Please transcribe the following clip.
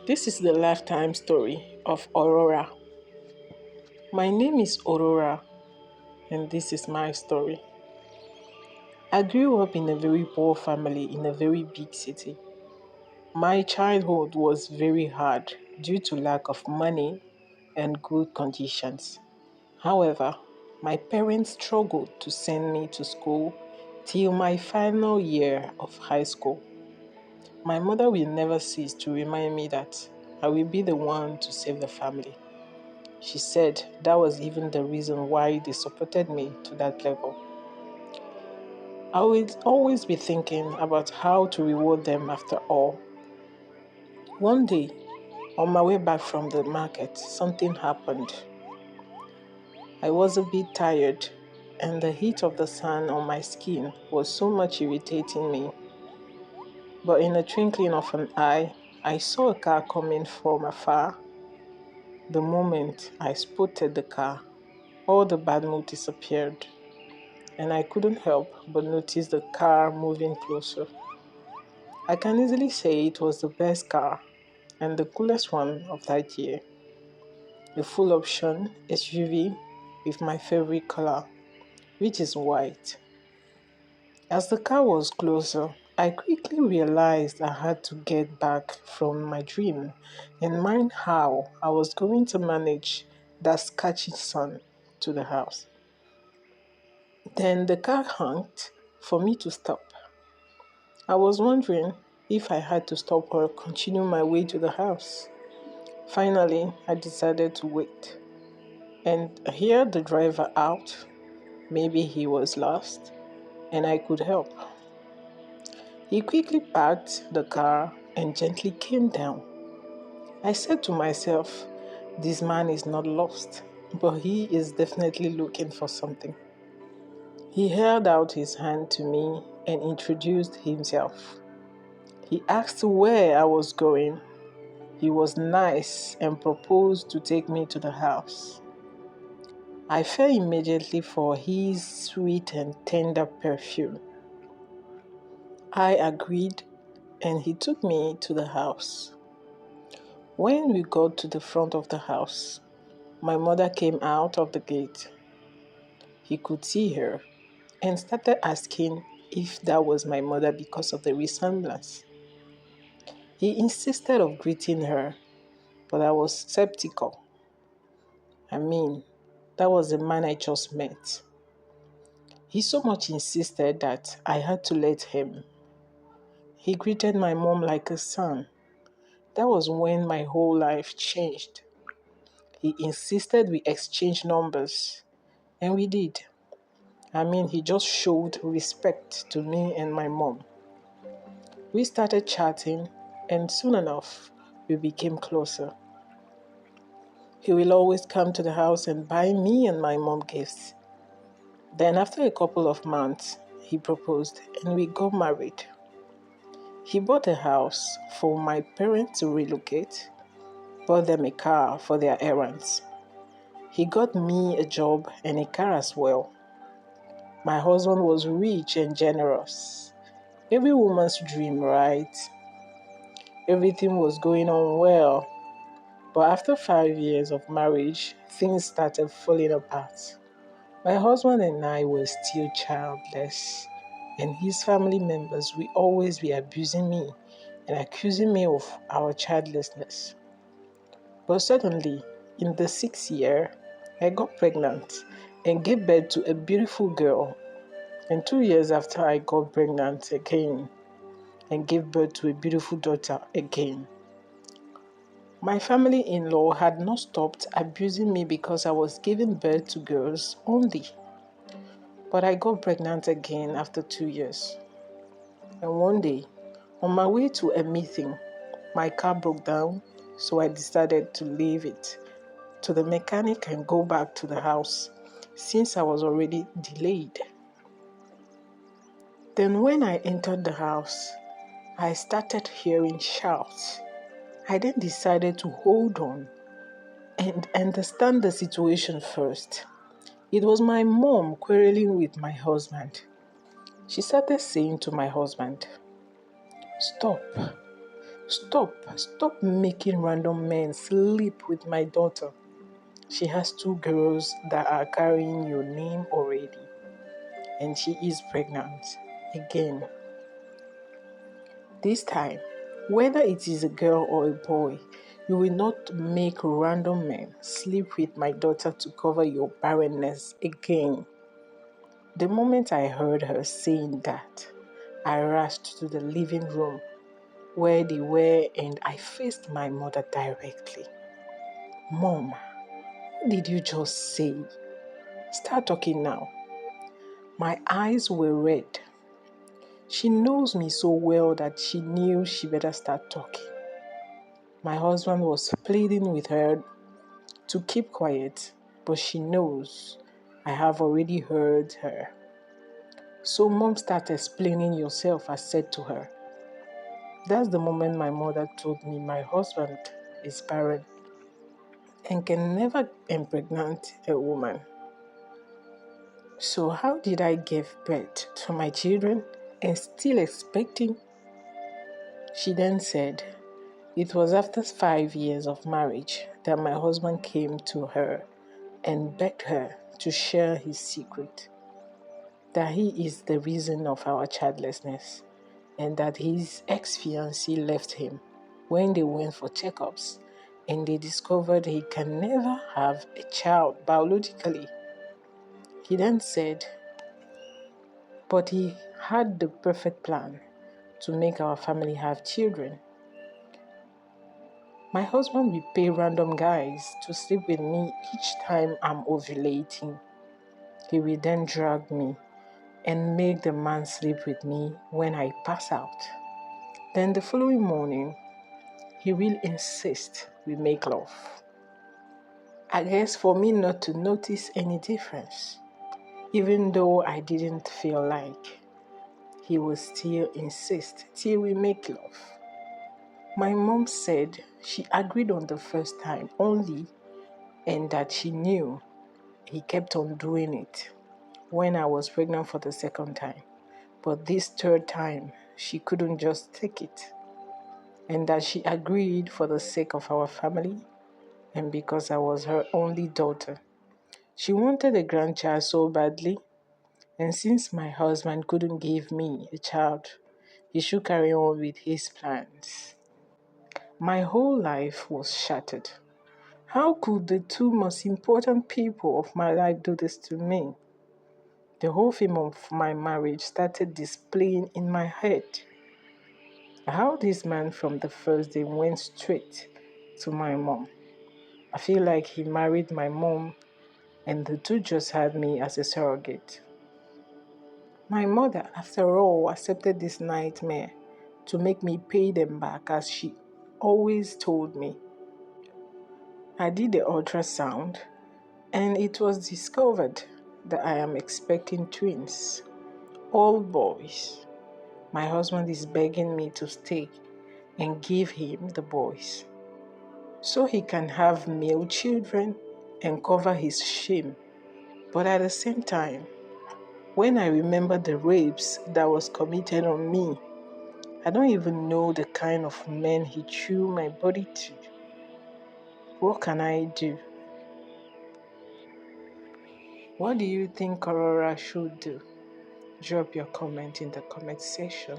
This is the lifetime story of Aurora. My name is Aurora, and this is my story. I grew up in a very poor family in a very big city. My childhood was very hard due to lack of money and good conditions. However, my parents struggled to send me to school till my final year of high school. My mother will never cease to remind me that I will be the one to save the family. She said that was even the reason why they supported me to that level. I will always be thinking about how to reward them after all. One day, on my way back from the market, something happened. I was a bit tired, and the heat of the sun on my skin was so much irritating me. But in a twinkling of an eye, I saw a car coming from afar. The moment I spotted the car, all the bad mood disappeared, and I couldn't help but notice the car moving closer. I can easily say it was the best car and the coolest one of that year. A full option SUV with my favorite color, which is white. As the car was closer, I quickly realized I had to get back from my dream and mind how I was going to manage that scorching sun to the house. Then the car honked for me to stop. I was wondering if I had to stop or continue my way to the house. Finally, I decided to wait and hear the driver out. Maybe he was lost and I could help. He quickly parked the car and gently came down. I said to myself, this man is not lost, but he is definitely looking for something. He held out his hand to me and introduced himself. He asked where I was going. He was nice and proposed to take me to the house. I fell immediately for his sweet and tender perfume. I agreed and he took me to the house. When we got to the front of the house, my mother came out of the gate. He could see her and started asking if that was my mother because of the resemblance. He insisted of greeting her, but I was skeptical. That was the man I just met. He so much insisted that I had to let him. He greeted my mom like a son. That was when my whole life changed. He insisted we exchange numbers, and we did. He just showed respect to me and my mom. We started chatting, and soon enough, we became closer. He will always come to the house and buy me and my mom gifts. Then, after a couple of months, he proposed and we got married. He bought a house for my parents to relocate, bought them a car for their errands. He got me a job and a car as well. My husband was rich and generous. Every woman's dream, right? Everything was going on well. But after 5 years of marriage, things started falling apart. My husband and I were still childless, and his family members will always be abusing me and accusing me of our childlessness. But suddenly, in the 6th year, I got pregnant and gave birth to a beautiful girl. And 2 years after, I got pregnant again and gave birth to a beautiful daughter again. My family-in-law had not stopped abusing me because I was giving birth to girls only. But I got pregnant again after 2 years. And one day, on my way to a meeting, my car broke down, so I decided to leave it to the mechanic and go back to the house since I was already delayed. Then when I entered the house, I started hearing shouts. I then decided to hold on and understand the situation first. It was my mom quarreling with my husband. She started saying to my husband, "Stop. Stop making random men sleep with my daughter. She has two girls that are carrying your name already, and she is pregnant again. This time, whether it is a girl or a boy, you will not make random men sleep with my daughter to cover your barrenness again. The moment I heard her saying that, I rushed to the living room where they were and I faced my mother directly. Mom, what did you just say? Start talking now. My eyes were red. She knows me so well that she knew she better start talking. My husband was pleading with her to keep quiet, but she knows I have already heard her. So mom, start explaining yourself, I said to her. That's the moment my mother told me my husband is barren and can never impregnate a woman. So how did I give birth to my children and still expecting? She then said, it was after 5 years of marriage that my husband came to her and begged her to share his secret, that he is the reason of our childlessness, and that his ex-fiancée left him when they went for checkups and they discovered he can never have a child biologically. He then said, but he had the perfect plan to make our family have children. My husband will pay random guys to sleep with me each time I'm ovulating. He will then drag me and make the man sleep with me when I pass out. Then the following morning, he will insist we make love. I guess for me not to notice any difference, even though I didn't feel like, he will still insist till we make love. My mom said she agreed on the first time only and that she knew he kept on doing it when I was pregnant for the second time. But this third time, she couldn't just take it. And that she agreed for the sake of our family and because I was her only daughter. She wanted a grandchild so badly, and since my husband couldn't give me a child, he should carry on with his plans. My whole life was shattered. How could the two most important people of my life do this to me? The whole film of my marriage started displaying in my head. How this man from the first day went straight to my mom. I feel like he married my mom and the two just had me as a surrogate. My mother, after all, accepted this nightmare to make me pay them back as she always told me. I did the ultrasound and it was discovered that I am expecting twins, all boys. My husband is begging me to stay and give him the boys so he can have male children and cover his shame. But at the same time, when I remember the rapes that was committed on me, I don't even know the kind of men he threw my body to. What can I do? What do you think Aurora should do? Drop your comment in the comment section.